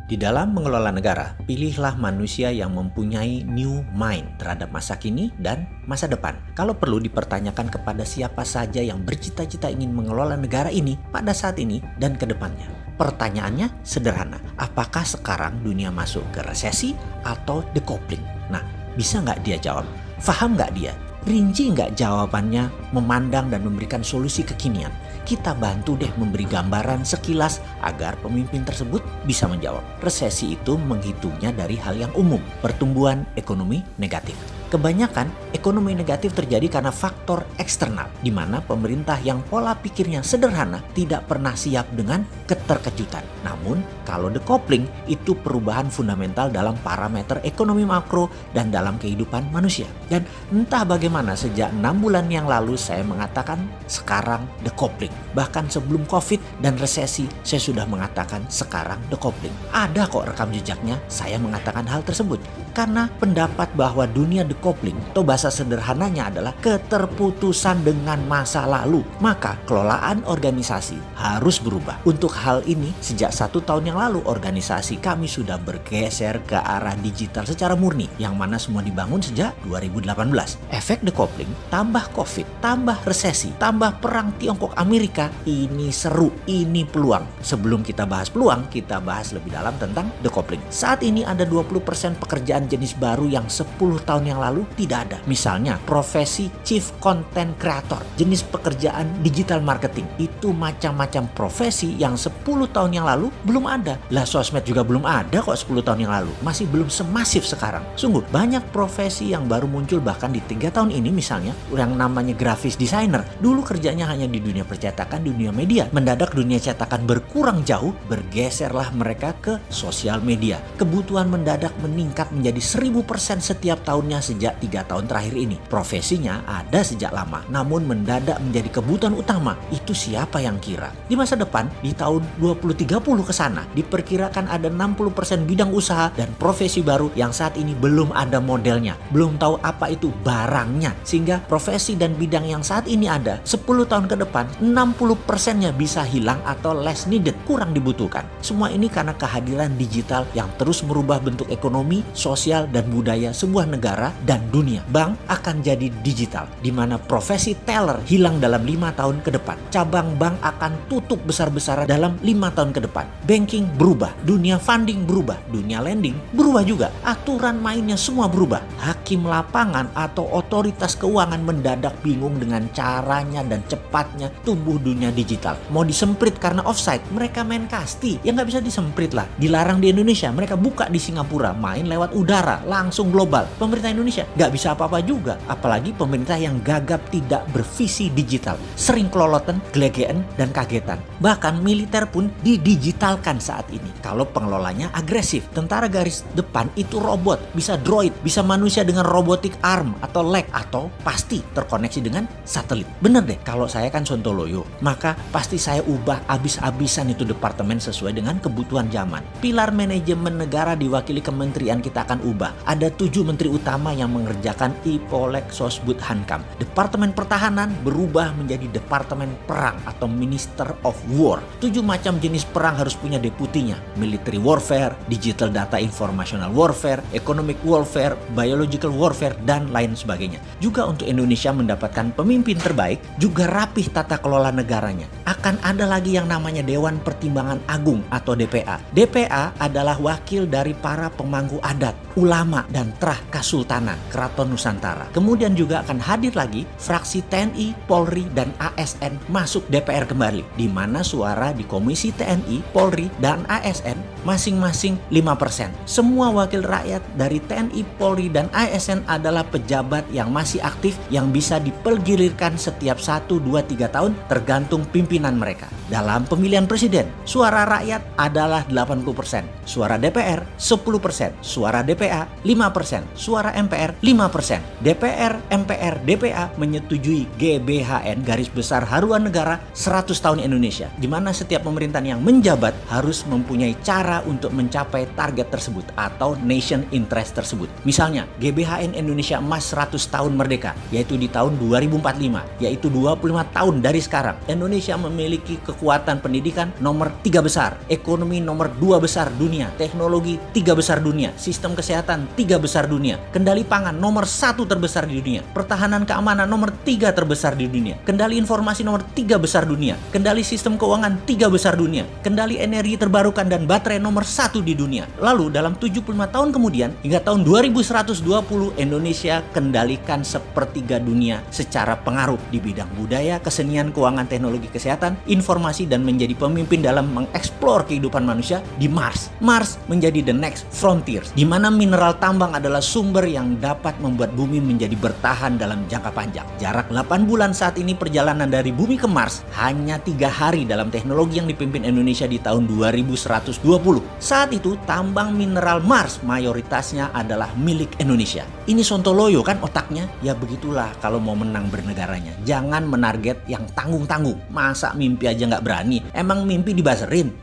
Di dalam mengelola negara, pilihlah manusia yang mempunyai new mind terhadap masa kini dan masa depan. Kalau perlu dipertanyakan kepada siapa saja yang bercita-cita ingin mengelola negara ini pada saat ini dan ke depannya. Pertanyaannya sederhana, apakah sekarang dunia masuk ke resesi atau decoupling? Nah, bisa nggak dia jawab? Paham nggak dia? Rinci nggak jawabannya, memandang dan memberikan solusi kekinian? Kita bantu deh memberi gambaran sekilas agar pemimpin tersebut bisa menjawab. Resesi itu menghitungnya dari hal yang umum, pertumbuhan ekonomi negatif. Kebanyakan ekonomi negatif terjadi karena faktor eksternal, di mana pemerintah yang pola pikirnya sederhana tidak pernah siap dengan keterkejutan. Namun, kalau decoupling itu perubahan fundamental dalam parameter ekonomi makro dan dalam kehidupan manusia. Dan entah bagaimana sejak 6 bulan yang lalu saya mengatakan sekarang decoupling. Bahkan sebelum COVID dan resesi saya sudah mengatakan sekarang decoupling. Ada kok rekam jejaknya saya mengatakan hal tersebut. Karena pendapat bahwa dunia decoupling atau bahasa sederhananya adalah keterputusan dengan masa lalu. Maka kelolaan organisasi harus berubah. Untuk hal ini sejak 1 tahun yang lalu organisasi kami sudah bergeser ke arah digital secara murni. Yang mana semua dibangun sejak 2018. Efek decoupling tambah COVID, tambah resesi, tambah perang Tiongkok Amerika. Ini seru, ini peluang. Sebelum kita bahas peluang, kita bahas lebih dalam tentang decoupling. Saat ini ada 20% pekerjaan jenis baru yang 10 tahun yang lalu tidak ada. Misalnya profesi Chief Content Creator, jenis pekerjaan digital marketing. Itu macam-macam profesi yang 10 tahun yang lalu belum ada. Lah sosmed juga belum ada kok 10 tahun yang lalu. Masih belum semasif sekarang. Sungguh banyak profesi yang baru muncul bahkan di 3 tahun ini, misalnya yang namanya graphic designer. Dulu kerjanya hanya di dunia percetakan, di dunia media. Mendadak dunia cetakan berkurang jauh, bergeserlah mereka ke sosial media. Kebutuhan mendadak meningkat menjadi 1000% setiap tahunnya sejak 3 tahun terakhir ini. Profesinya ada sejak lama, namun mendadak menjadi kebutuhan utama. Itu siapa yang kira? Di masa depan, di tahun 2030 ke sana, diperkirakan ada 60% bidang usaha dan profesi baru yang saat ini belum ada modelnya. Belum tahu apa itu barangnya. Sehingga profesi dan bidang yang saat ini ada, 10 tahun ke depan, 60%-nya bisa hilang atau less needed, kurang dibutuhkan. Semua ini karena kehadiran digital yang terus merubah bentuk ekonomi, sosial, dan budaya sebuah negara dan dunia. Bank akan jadi digital, di mana profesi teller hilang dalam 5 tahun ke depan. Cabang bank akan tutup besar-besaran dalam 5 tahun ke depan. Banking berubah, dunia funding berubah, dunia lending berubah juga. Aturan mainnya semua berubah. Hakim lapangan atau otoritas keuangan mendadak bingung dengan caranya dan cepatnya tumbuh dunia digital. Mau disemprit karena offside, mereka main kasti. Ya nggak bisa disemprit lah. Dilarang di Indonesia, mereka buka di Singapura, main lewat udara, langsung global. Pemerintah Indonesia nggak bisa apa-apa juga. Apalagi pemerintah yang gagap tidak bervisi digital. Sering keloloten, gelegean, dan kagetan. Bahkan militer pun didigitalkan saat ini. Kalau pengelolanya agresif, tentara garis depan itu robot, bisa droid, bisa manusia dengan robotic arm atau leg, atau pasti terkoneksi dengan satelit. Bener deh, kalau saya kan sontoloyo, maka pasti saya ubah abis-abisan itu departemen sesuai dengan kebutuhan zaman. Pilar manajemen negara diwakili kementerian kita akan ubah. Ada 7 menteri utama yang mengerjakan Ipolek Sosbud Hankam. Departemen pertahanan berubah menjadi departemen perang atau Minister of War. 7 macam jenis perang harus punya deputinya. Military warfare, digital data informational warfare, economic warfare, biological warfare, dan lain sebagainya. Juga untuk Indonesia mendapatkan pemimpin terbaik, juga rapih tata kelola negaranya. Akan ada lagi yang namanya Dewan Pertimbangan Agung atau DPA. DPA adalah wakil dari para pemangku adat, ulama, dan trah kasultanan Keraton Nusantara. Kemudian juga akan hadir lagi fraksi TNI, Polri, dan ASN masuk DPR kembali, di mana suara di Komisi TNI, Polri, dan ASN masing-masing 5%. Semua wakil rakyat dari TNI, Polri, dan ASN adalah pejabat yang masih aktif yang bisa dipergilirkan setiap 1, 2, 3 tahun tergantung pimpinan mereka. Dalam pemilihan presiden, suara rakyat adalah 80%, suara DPR 10%, suara DPA 5%, suara MPR 5%. DPR, MPR, DPA menyetujui GBHN garis besar haluan negara 100 tahun Indonesia, di mana setiap setiap pemerintahan yang menjabat harus mempunyai cara untuk mencapai target tersebut atau nation interest tersebut. Misalnya, GBHN Indonesia Emas 100 tahun merdeka, yaitu di tahun 2045, yaitu 25 tahun dari sekarang. Indonesia memiliki kekuatan pendidikan nomor 3 besar, ekonomi nomor 2 besar dunia, teknologi 3 besar dunia, sistem kesehatan 3 besar dunia, kendali pangan nomor 1 terbesar di dunia, pertahanan keamanan nomor 3 terbesar di dunia, kendali informasi nomor 3 besar dunia, kendali sistem keuangan 3 besar dunia, kendali energi terbarukan dan baterai nomor 1 di dunia. Lalu dalam 75 tahun kemudian hingga tahun 2120 Indonesia kendalikan sepertiga dunia secara pengaruh di bidang budaya, kesenian, keuangan, teknologi, kesehatan, informasi, dan menjadi pemimpin dalam mengeksplor kehidupan manusia di Mars. Mars menjadi the next frontier, di mana mineral tambang adalah sumber yang dapat membuat bumi menjadi bertahan dalam jangka panjang. Jarak 8 bulan saat ini perjalanan dari bumi ke Mars hanya 3 hari dalam teknologi yang dipimpin Indonesia di tahun 2120. Saat itu tambang mineral Mars mayoritasnya adalah milik Indonesia. Ini sontoloyo kan otaknya? Ya begitulah kalau mau menang bernegaranya. Jangan menarget yang tanggung-tanggung. Masa mimpi aja nggak berani? Emang mimpi dibaserin?